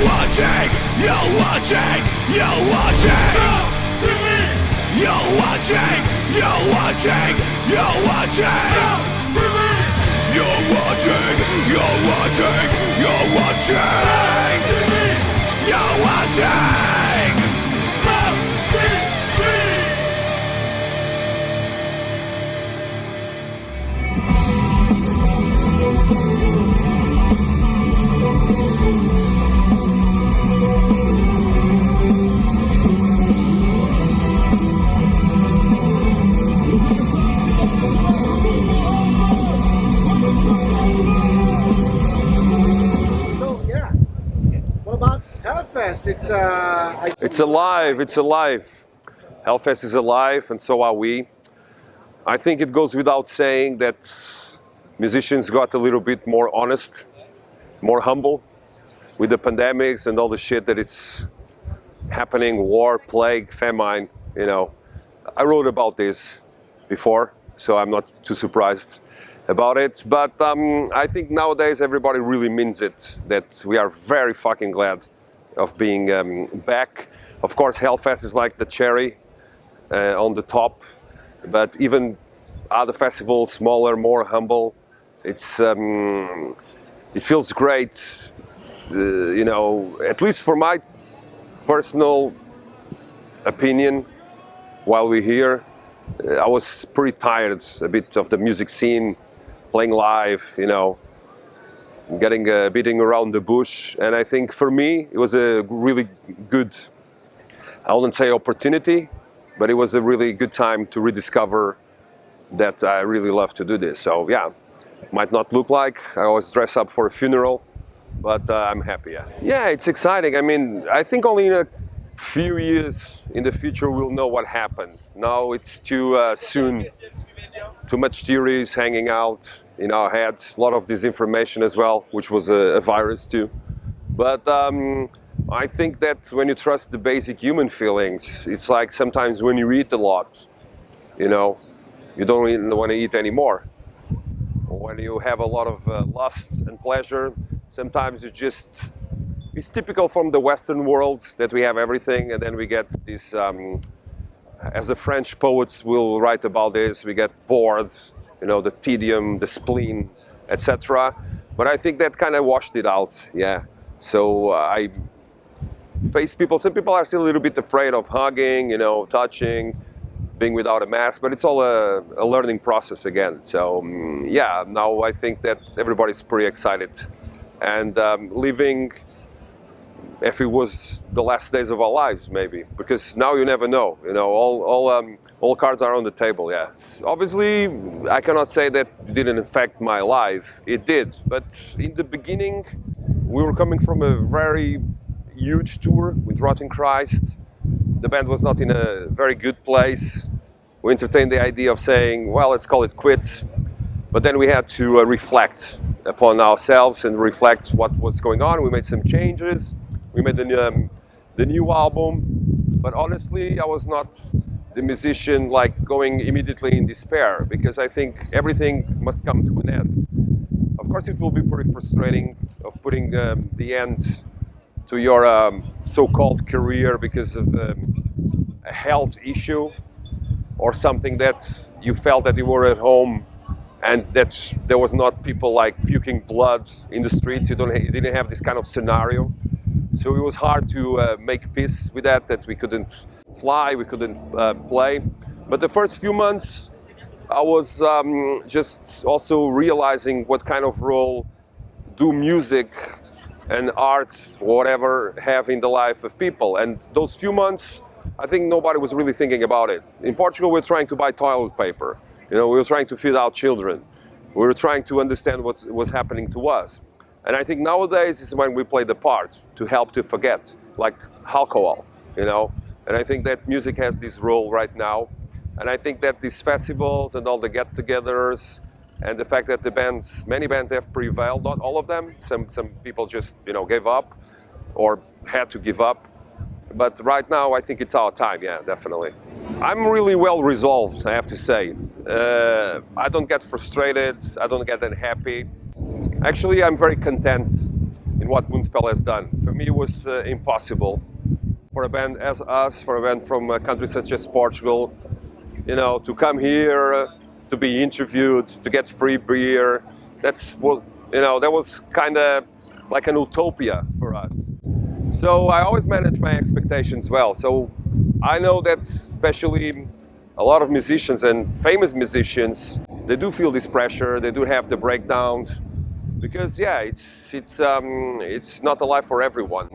watching, you're watching, you're watching. You're watching, you're watching, you're watching. You're watching, you're watching, you're watching. You're watching. Hellfest, it's alive, it's alive. Hellfest is alive, and so are we. I think it goes without saying that musicians got a little bit more honest, more humble with the pandemics and all the shit that it's happening, war, plague, famine, you know. I wrote about this before, so I'm not too surprised about it. But I think nowadays everybody really means it, that we are very fucking glad of being back. Of course, Hellfest is like the cherry on the top, but even other festivals, smaller, more humble, it feels great, you know, at least for my personal opinion. While we're here, I was pretty tired a bit of the music scene, playing live, you know, getting beating around the bush. And I think for me, it was a really good, I wouldn't say opportunity, but it was a really good time to rediscover that I really love to do this. So yeah, might not look like I always dress up for a funeral, but I'm happy. Yeah, it's exciting. I mean, I think only in a few years in the future we'll know what happened. Now it's too soon. Too much theories hanging out in our heads, a lot of disinformation as well, which was a virus too. But I think that when you trust the basic human feelings, it's like sometimes when you eat a lot, you know, you don't even want to eat anymore. When you have a lot of lust and pleasure, sometimes it's typical from the Western world that we have everything, and then we get this, as the French poets will write about this, we get bored, you know, the tedium, the spleen, etc. But I think that kind of washed it out, yeah. So I face people, some people are still a little bit afraid of hugging, you know, touching, being without a mask, but it's all a learning process again. So yeah, now I think that everybody's pretty excited. And living, if it was the last days of our lives, maybe, because now you never know, you know, all cards are on the table, yeah. Obviously, I cannot say that it didn't affect my life. It did, but in the beginning, we were coming from a very huge tour with Rotten Christ. The band was not in a very good place. We entertained the idea of saying, well, let's call it quits. But then we had to reflect upon ourselves and reflect what was going on. We made some changes. We made the new album. But honestly, I was not the musician like going immediately in despair, because I think everything must come to an end. Of course, it will be pretty frustrating of putting the end to your so-called career because of a health issue or something that you felt that you were at home and that there was not people like puking blood in the streets. You didn't have this kind of scenario. So it was hard to make peace with that we couldn't fly, we couldn't play. But the first few months, I was just also realizing what kind of role do music and art, whatever, have in the life of people. And those few months, I think nobody was really thinking about it. In Portugal, we were trying to buy toilet paper. You know, we were trying to feed our children. We were trying to understand what was happening to us. And I think nowadays is when we play the part to help to forget, like alcohol, you know. And I think that music has this role right now. And I think that these festivals and all the get-togethers and the fact that many bands have prevailed, not all of them. Some people just, you know, gave up or had to give up. But right now, I think it's our time, yeah, definitely. I'm really well resolved, I have to say. I don't get frustrated, I don't get unhappy. Actually, I'm very content in in what MOONSPELL has done. For me, it was impossible for a band as us, for a band from a country such as Portugal, to come here, to be interviewed, to get free beer. That's what, that was kind of like an utopia for us. So I always manage my expectations well. So I know that especially a lot of musicians and famous musicians, they do feel this pressure, they do have the breakdowns, because it's not a life for everyone.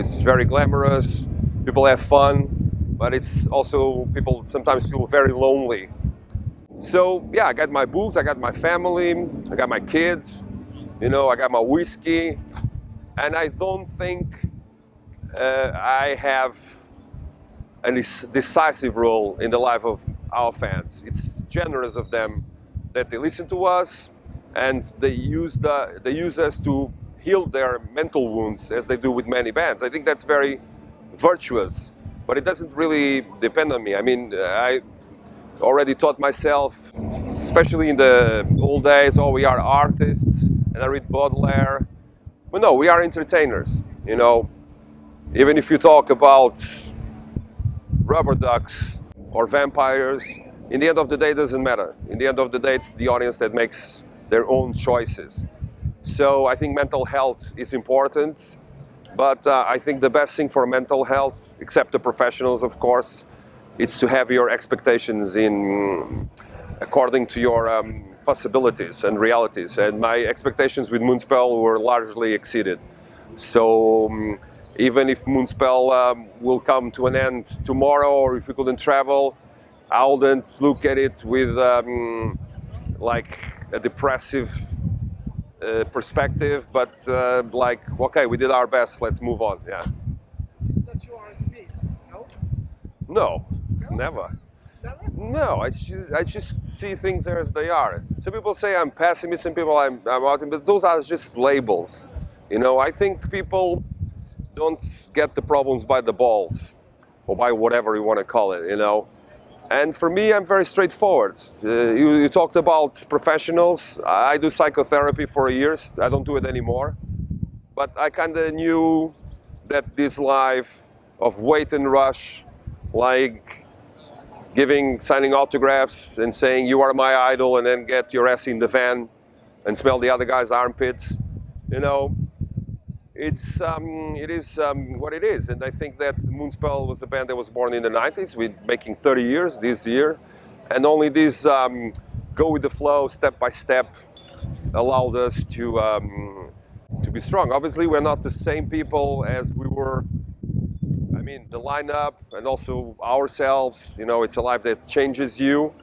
It's very glamorous, people have fun, but it's also, people sometimes feel very lonely. So I got my books, I got my family, I got my kids, I got my whiskey, and I don't think I have a decisive role in the life of our fans. It's generous of them that they listen to us and they use us to heal their mental wounds, as they do with many bands. I think that's very virtuous, but it doesn't really depend on me. I mean, I already taught myself, especially in the old days, we are artists, and I read Baudelaire. But no, we are entertainers, Even if you talk about rubber ducks or vampires, in the end of the day, it doesn't matter. In the end of the day, it's the audience that makes their own choices. So I think mental health is important, but I think the best thing for mental health, except the professionals, of course, is to have your expectations according to your possibilities and realities. And my expectations with MOONSPELL were largely exceeded. So even if MOONSPELL will come to an end tomorrow, or if we couldn't travel, I wouldn't look at it with like a depressive perspective, but okay, we did our best, let's move on. Yeah. It seems that you are at peace, no? No, never. Never? No, I just see things as they are. Some people say I'm pessimist, some people I'm optimist, but those are just labels. I think people don't get the problems by the balls, or by whatever you want to call it, And for me, I'm very straightforward. You talked about professionals. I do psychotherapy for years. I don't do it anymore. But I kind of knew that this life of wait and rush, like signing autographs and saying you are my idol, and then get your ass in the van and smell the other guy's armpits, it is what it is. And I think that MOONSPELL was a band that was born in the 90s, with making 30 years this year, and only this go with the flow, step by step, allowed us to be strong. Obviously, we're not the same people as we were. I mean, the lineup and also ourselves, it's a life that changes you.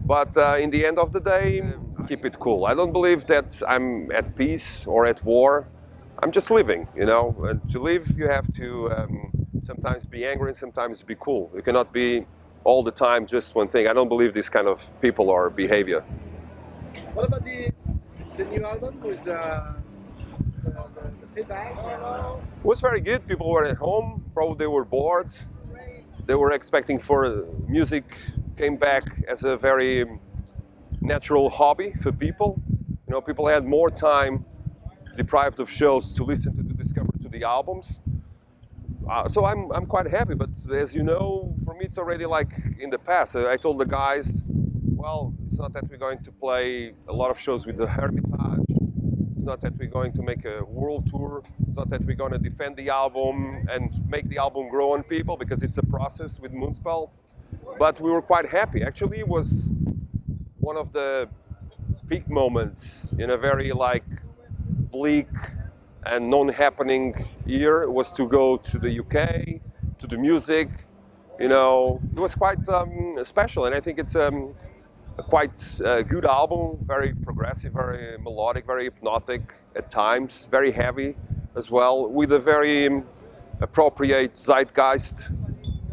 But in the end of the day, keep it cool. I don't believe that I'm at peace or at war. I'm just living, And to live, you have to sometimes be angry and sometimes be cool. You cannot be all the time just one thing. I don't believe this kind of people or behavior. What about the new album with the feedback? It was very good. People were at home. Probably they were bored. They were expecting for music. Came back as a very natural hobby for people. People had more time, deprived of shows, to listen to discover the albums. So I'm quite happy. But as you know, for me it's already like in the past. I told the guys, well, it's not that we're going to play a lot of shows with the Hermitage. It's not that we're going to make a world tour. It's not that we're going to defend the album and make the album grow on people, because it's a process with MOONSPELL. But we were quite happy. Actually, it was one of the peak moments in a very bleak and non-happening year. Was to go to the UK, to do music. It was quite special, and I think it's a quite good album. Very progressive, very melodic, very hypnotic at times, very heavy as well, with a very appropriate zeitgeist.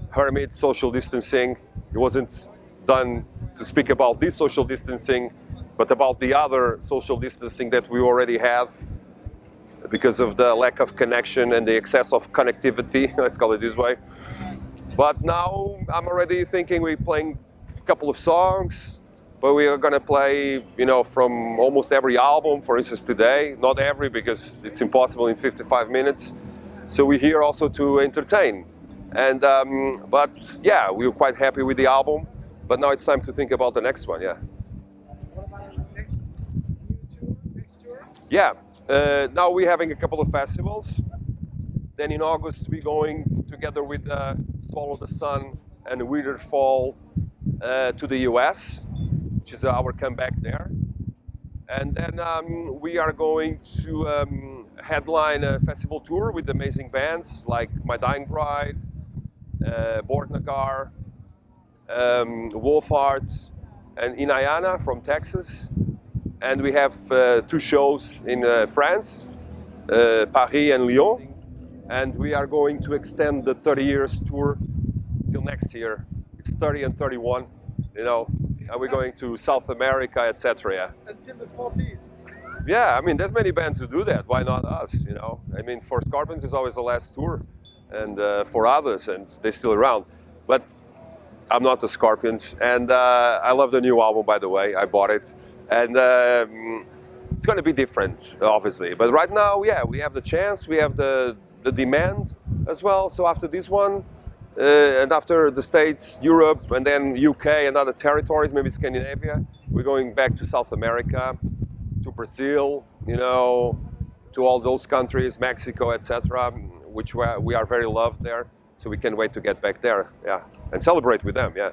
Hermit, social distancing. It wasn't done to speak about this social distancing, but about the other social distancing that we already have, because of the lack of connection and the excess of connectivity, let's call it this way. But now I'm already thinking we're playing a couple of songs, but we are gonna play, you know, from almost every album. For instance, today, not every because it's impossible in 55 minutes. So we're here also to entertain. And but yeah, we were quite happy with the album. But now it's time to think about the next one. Yeah. What about the next new tour? Next tour? Yeah. Now we're having a couple of festivals. Then in August we're going together with Swallow the Sun and Withered Fall to the US, which is our comeback there. And then we are going to headline a festival tour with amazing bands like My Dying Bride, Bort Nagar, Wolfart, and Inayana from Texas. And we have 2 shows in France, Paris and Lyon. And we are going to extend the 30 years tour till next year. It's 30 and 31, you know, and we're going to South America, etc. Yeah. Until the 40s. Yeah, I mean, there's many bands who do that. Why not us, you know? I mean, for Scorpions, it's always the last tour, and for others, and they're still around. But I'm not the Scorpions, and I love the new album, by the way. I bought it, and it's going to be different, obviously. But right now, yeah, we have the chance, we have the demand as well. So after this one, and after the States, Europe, and then UK and other territories, maybe Scandinavia, we're going back to South America, to Brazil, you know, to all those countries, Mexico, etc., which we are very loved there. So we can't wait to get back there, yeah, and celebrate with them, yeah.